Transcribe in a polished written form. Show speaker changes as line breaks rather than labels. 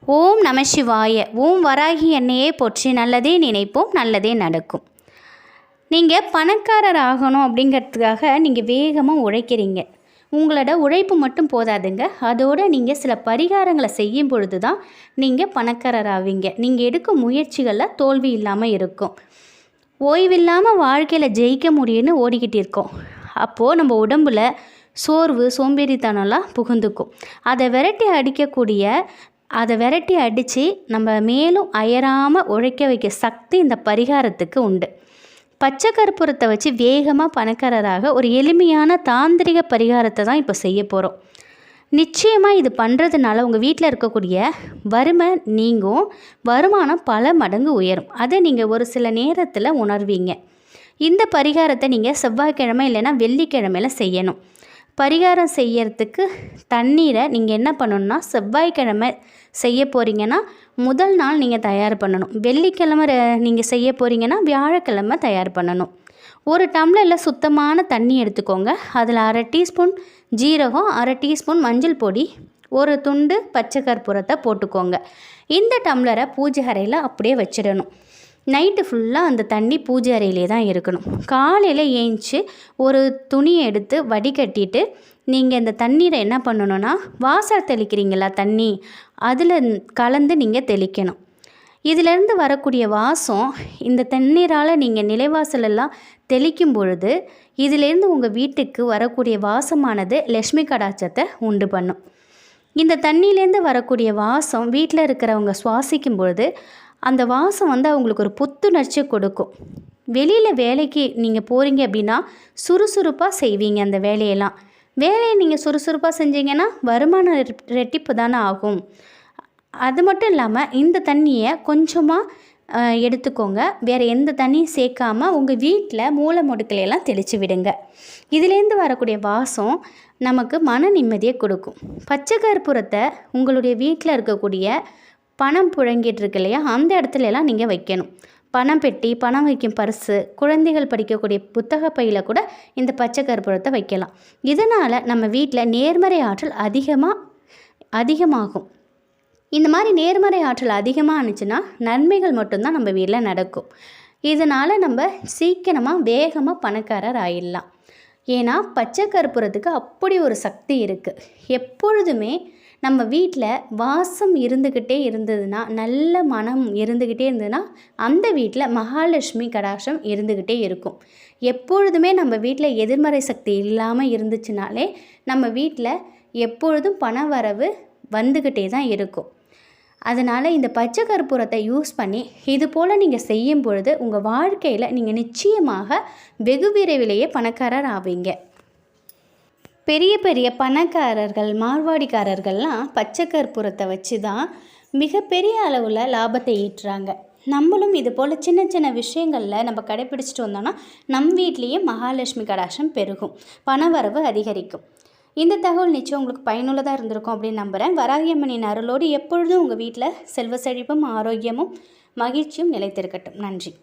ஓம் நம சிவாய. ஓம் வராகி எண்ணெயே போற்றி. நல்லதே நினைப்போம், நல்லதே நடக்கும். நீங்கள் பணக்காரர் ஆகணும் அப்படிங்கிறதுக்காக நீங்கள் வேகமாக உழைக்கிறீங்க. உங்களோட உழைப்பு மட்டும் போதாதுங்க, அதோடு நீங்கள் சில பரிகாரங்களை செய்யும் பொழுது தான் நீங்கள் பணக்காரர் ஆவீங்க. நீங்கள் எடுக்கும் முயற்சிகளில் தோல்வி இல்லாமல் இருக்கும். ஓய்வில்லாமல் வாழ்க்கையில் ஜெயிக்க முடியும்னு ஓடிக்கிட்டு இருக்கோம். அப்போது நம்ம உடம்பில் சோர்வு, சோம்பேறித்தனம்லாம் புகுந்துக்கும். அதை விரட்டி அடித்து நம்ம மேலும் அயராமல் உழைக்க வைக்க சக்தி இந்த பரிகாரத்துக்கு உண்டு. பச்சை கற்பூரத்தை வச்சு வேகமாக பணக்காரராக ஒரு எளிமையான தாந்திரிக பரிகாரத்தை தான் இப்போ செய்ய போகிறோம். நிச்சயமாக இது பண்ணுறதுனால உங்கள் வீட்டில் இருக்கக்கூடிய வறுமை நீங்கும், வருமானம் பல மடங்கு உயரும். அதை நீங்கள் ஒரு சில நேரத்தில் உணர்வீங்க. இந்த பரிகாரத்தை நீங்கள் செவ்வாய்க்கிழமை இல்லைன்னா வெள்ளிக்கிழமையில் செய்யணும். பரிகாரம் செய்யறதுக்கு தண்ணீரை நீங்கள் என்ன பண்ணணுன்னா, செவ்வாய்க்கிழமை செய்ய போகிறீங்கன்னா முதல் நாள் நீங்கள் தயார் பண்ணணும். வெள்ளிக்கிழமை நீங்கள் செய்ய போகிறீங்கன்னா வியாழக்கிழமை தயார் பண்ணணும். ஒரு டம்ளரில் சுத்தமான தண்ணி எடுத்துக்கோங்க. அதில் 1/2 டீஸ்பூன் ஜீரகம், 1/2 டீஸ்பூன் மஞ்சள் பொடி, ஒரு துண்டு பச்சை கற்பூரத்தை போட்டுக்கோங்க. இந்த டம்ளரை பூஜை அறையில் அப்படியே வச்சிடணும். நைட்டு ஃபுல்லாக அந்த தண்ணி பூஜை அறையிலே தான் இருக்கணும். காலையில் ஏஞ்சி ஒரு துணியை எடுத்து வடிகட்டிட்டு நீங்கள் இந்த தண்ணீரை என்ன பண்ணணுன்னா, வாசல் தெளிக்கிறீங்களா தண்ணி, அதில் கலந்து நீங்கள் தெளிக்கணும். இதிலேருந்து வரக்கூடிய வாசம் இந்த தண்ணீரால் நீங்கள் நிலைவாசலெல்லாம் தெளிக்கும் பொழுது இதிலேருந்து உங்கள் வீட்டுக்கு வரக்கூடிய வாசமானது லக்ஷ்மி கடாட்சத்தை உண்டு பண்ணும். இந்த தண்ணியிலேருந்து வரக்கூடிய வாசம் வீட்டில் இருக்கிறவங்க சுவாசிக்கும் பொழுது அந்த வாசம் அவங்களுக்கு ஒரு புத்துணர்ச்சி கொடுக்கும். வெளியில் வேலைக்கு நீங்கள் போகிறீங்க அப்படின்னா சுறுசுறுப்பாக செய்வீங்க. அந்த வேலையை நீங்கள் சுறுசுறுப்பாக செஞ்சீங்கன்னா வருமானம் ரெட்டிப்பு தானே ஆகும். அது மட்டும் இல்லாமல் இந்த தண்ணியை கொஞ்சமாக எடுத்துக்கோங்க. வேறு எந்த தண்ணியும் சேர்க்காமல் உங்கள் வீட்டில் மூலை முடுக்கலையெல்லாம் தெளித்து விடுங்க. இதுலேருந்து வரக்கூடிய வாசம் நமக்கு மன நிம்மதியை கொடுக்கும். பச்சை கற்பூரத்தை உங்களுடைய வீட்டில் இருக்கக்கூடிய பணம் புழங்கிட்டு இருக்கு இல்லையா, அந்த இடத்துலலாம் நீங்கள் வைக்கணும். பணம் பெட்டி, பணம் வைக்கும் பர்ஸு, குழந்தைகள் படிக்கக்கூடிய புத்தக பையில் கூட இந்த பச்சை கற்பூரத்தை வைக்கலாம். இதனால் நம்ம வீட்டில் நேர்மறை ஆற்றல் அதிகமாகும். இந்த மாதிரி நேர்மறை ஆற்றல் அதிகமாக ஆனிச்சுன்னா நன்மைகள் மட்டும்தான் நம்ம வீட்டில் நடக்கும். இதனால் நம்ம சீக்கிரமாக வேகமாக பணக்காரர் ஆயிடலாம். ஏன்னா பச்சை கற்பூரத்துக்கு அப்படி ஒரு சக்தி இருக்குது. எப்பொழுதுமே நம்ம வீட்டில் வாசம் இருந்துக்கிட்டே இருந்ததுன்னா, நல்ல மனம் இருந்துக்கிட்டே இருந்ததுன்னா அந்த வீட்டில் மகாலட்சுமி கடாட்சம் இருந்துக்கிட்டே இருக்கும். எப்பொழுதுமே நம்ம வீட்டில் எதிர்மறை சக்தி இல்லாமல் இருந்துச்சுனாலே நம்ம வீட்டில் எப்பொழுதும் பண வரவு வந்துக்கிட்டே தான் இருக்கும். அதனால் இந்த பச்சை கற்பூரத்தை யூஸ் பண்ணி இது போல் நீங்கள் செய்யும் பொழுது உங்கள் வாழ்க்கையில் நீங்கள் நிச்சயமாக வெகு விரைவிலேயே பணக்காரர் ஆவீங்க. பெரிய பெரிய பணக்காரர்கள், மார்வாடிக்காரர்கள்லாம் பச்சை கற்பூரத்தை வச்சு தான் மிகப்பெரிய அளவில் லாபத்தை ஈட்டுறாங்க. நம்மளும் இது போல் சின்ன சின்ன விஷயங்களில் நம்ம கடைப்பிடிச்சிட்டு வந்தோம்னா நம் வீட்லேயே மகாலட்சுமி கடாட்சம் பெருகும், பணவரவு அதிகரிக்கும். இந்த தகவல் நிச்சயம் உங்களுக்கு பயனுள்ளதாக இருந்திருக்கும் அப்படின்னு நம்புகிறேன். வராகியம்மனின் அருளோடு எப்பொழுதும் உங்கள் வீட்டில் செல்வ செழிப்பும் ஆரோக்கியமும் மகிழ்ச்சியும் நிலைத்திருக்கட்டும். நன்றி.